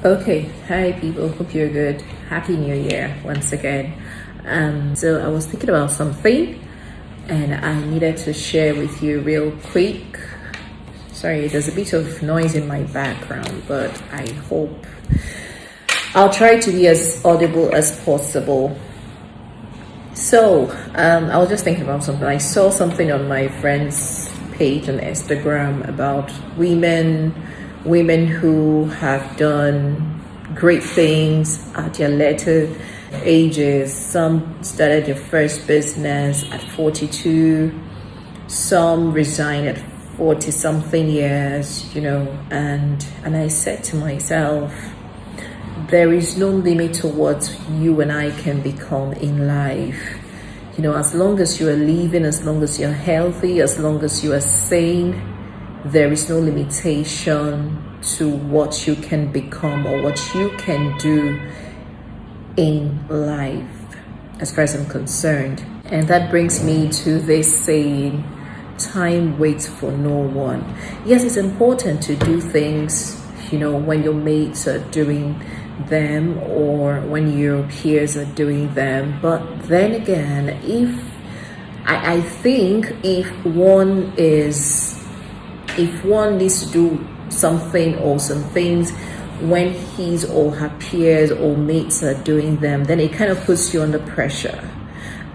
Okay, hi people, hope you're good. Happy New Year once again. So I was thinking about something and I needed to share with you real quick. Sorry, there's a bit of noise in my background, but I hope I'll try to be as audible as possible. So I was just thinking about something. I saw something on my friend's page on Instagram about women who have done great things at their later ages. Some started their first business at 42, some resigned at 40 something years, and I said to myself, there is no limit to what you and I can become in life. As long as you are living, as long as you're healthy, as long as you are sane, there is no limitation to what you can become or what you can do in life, as far as I'm concerned. And that brings me to this saying, time waits for no one. Yes, it's important to do things, when your mates are doing them or when your peers are doing them. But then again, I think if one needs to do something or some things when his or her peers or mates are doing them, then it kind of puts you under pressure.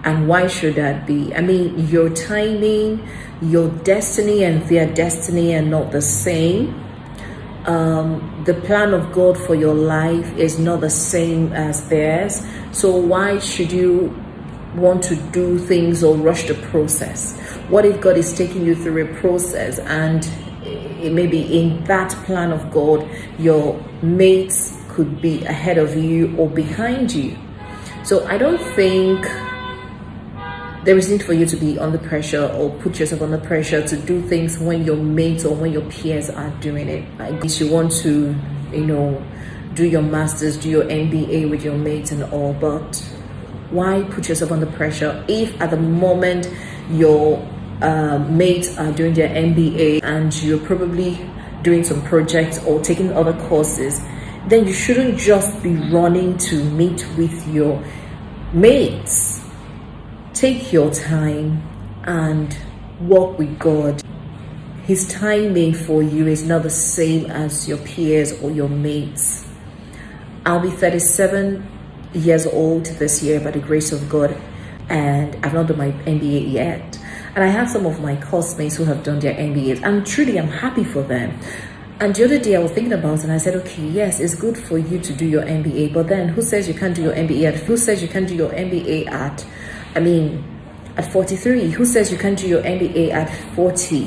And why should that be? I mean, your timing, your destiny and their destiny are not the same. The plan of God for your life is not the same as theirs. So why should you want to do things or rush the process? What if God is taking you through a process and maybe in that plan of God, your mates could be ahead of you or behind you? So I don't think there is need for you to be under pressure or put yourself under pressure to do things when your mates or when your peers are doing it. I guess you want to, do your master's, do your MBA with your mates and all, but why put yourself under pressure if at the moment your mates are doing their MBA and you're probably doing some projects or taking other courses? Then you shouldn't just be running to meet with your mates. Take your time and walk with God. His timing for you is not the same as your peers or your mates. I'll be 37 years old this year by the grace of God, and I've not done my MBA yet. And I have some of my classmates who have done their MBAs, and truly I'm happy for them. And the other day I was thinking about it and I said, okay, yes, it's good for you to do your MBA, but then who says you can't do your MBA who says you can't do your MBA at 43? Who says you can't do your MBA at 40?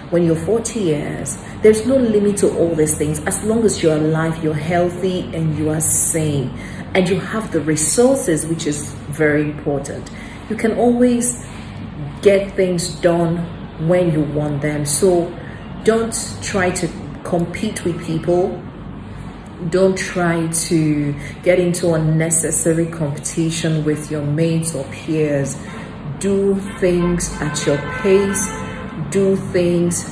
When you're 40 years, there's no limit to all these things. As long as you're alive, you're healthy, and you are sane, and you have the resources, which is very important. You can always get things done when you want them. So don't try to compete with people. Don't try to get into unnecessary competition with your mates or peers. Do things at your pace. Do things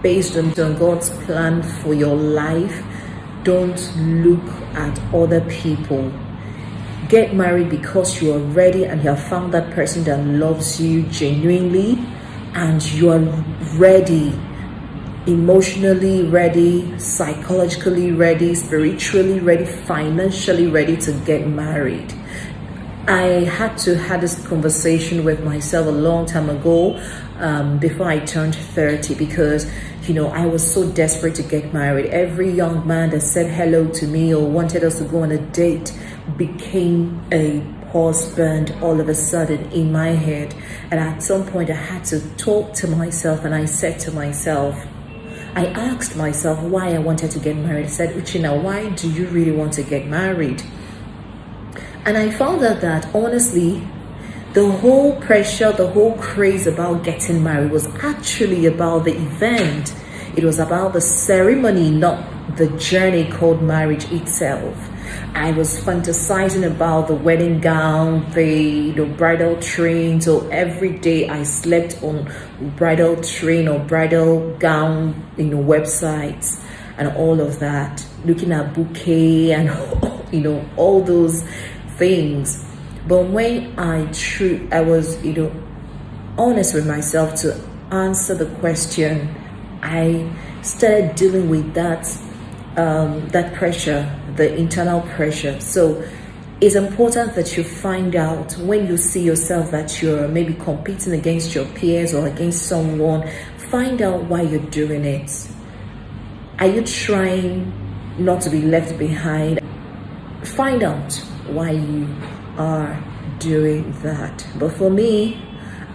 based on God's plan for your life. Don't look at other people. Get married because you are ready and you have found that person that loves you genuinely, and you are ready, emotionally ready, psychologically ready, spiritually ready, financially ready to get married. I had to have this conversation with myself a long time ago, before I turned 30, because I was so desperate to get married. Every young man that said hello to me or wanted us to go on a date became a husband all of a sudden in my head. And at some point I had to talk to myself, and I said to myself, I asked myself why I wanted to get married. I said, Uchina, why do you really want to get married? And I found out that honestly, the whole pressure, the whole craze about getting married was actually about the event. It was about the ceremony, not the journey called marriage itself. I was fantasizing about the wedding gown, the bridal train. So every day I slept on bridal train or bridal gown websites. and all of that, looking at bouquet and all those things. But when I was honest with myself to answer the question, I started dealing with that pressure, the internal pressure. So it's important that you find out, when you see yourself that you're maybe competing against your peers or against someone, find out why you're doing it. Are you trying not to be left behind? Find out why you are doing that. But for me,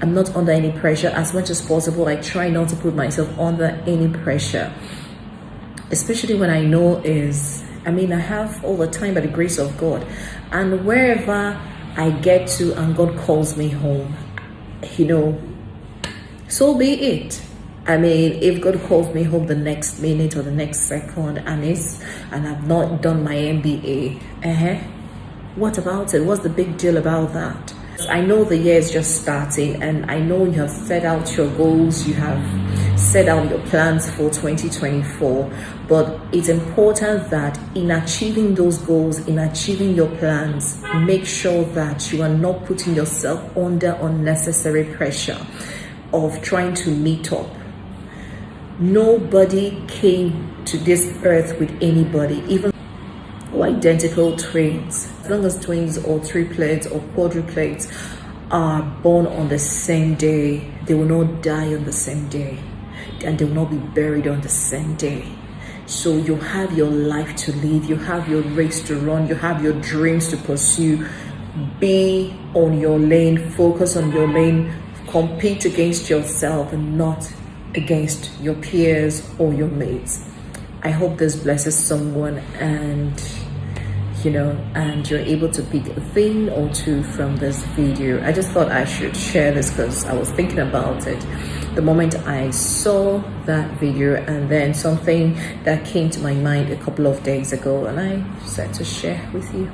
I'm not under any pressure. As much as possible, I try not to put myself under any pressure, especially when I know I have all the time by the grace of God. And wherever I get to and God calls me home, so be it. If God calls me home the next minute or the next second and I've not done my MBA, what about it? What's the big deal about that? I know the year is just starting, and I know you have set out your goals, you have set out your plans for 2024, but it's important that in achieving those goals, in achieving your plans, make sure that you are not putting yourself under unnecessary pressure of trying to meet up. Nobody came to this earth with anybody, even identical twins. As long as twins or triplets or quadruplets are born on the same day, they will not die on the same day, and they will not be buried on the same day. So you have your life to live, you have your race to run, you have your dreams to pursue. Be on your lane, focus on your lane, compete against yourself and not against your peers or your mates. I hope this blesses someone, and you're able to pick a thing or two from this video. I just thought I should share this because I was thinking about it the moment I saw that video, and then something that came to my mind a couple of days ago, and I decided to share with you.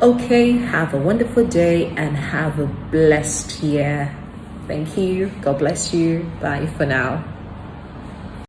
Okay, have a wonderful day and have a blessed year. Thank you. God bless you. Bye for now.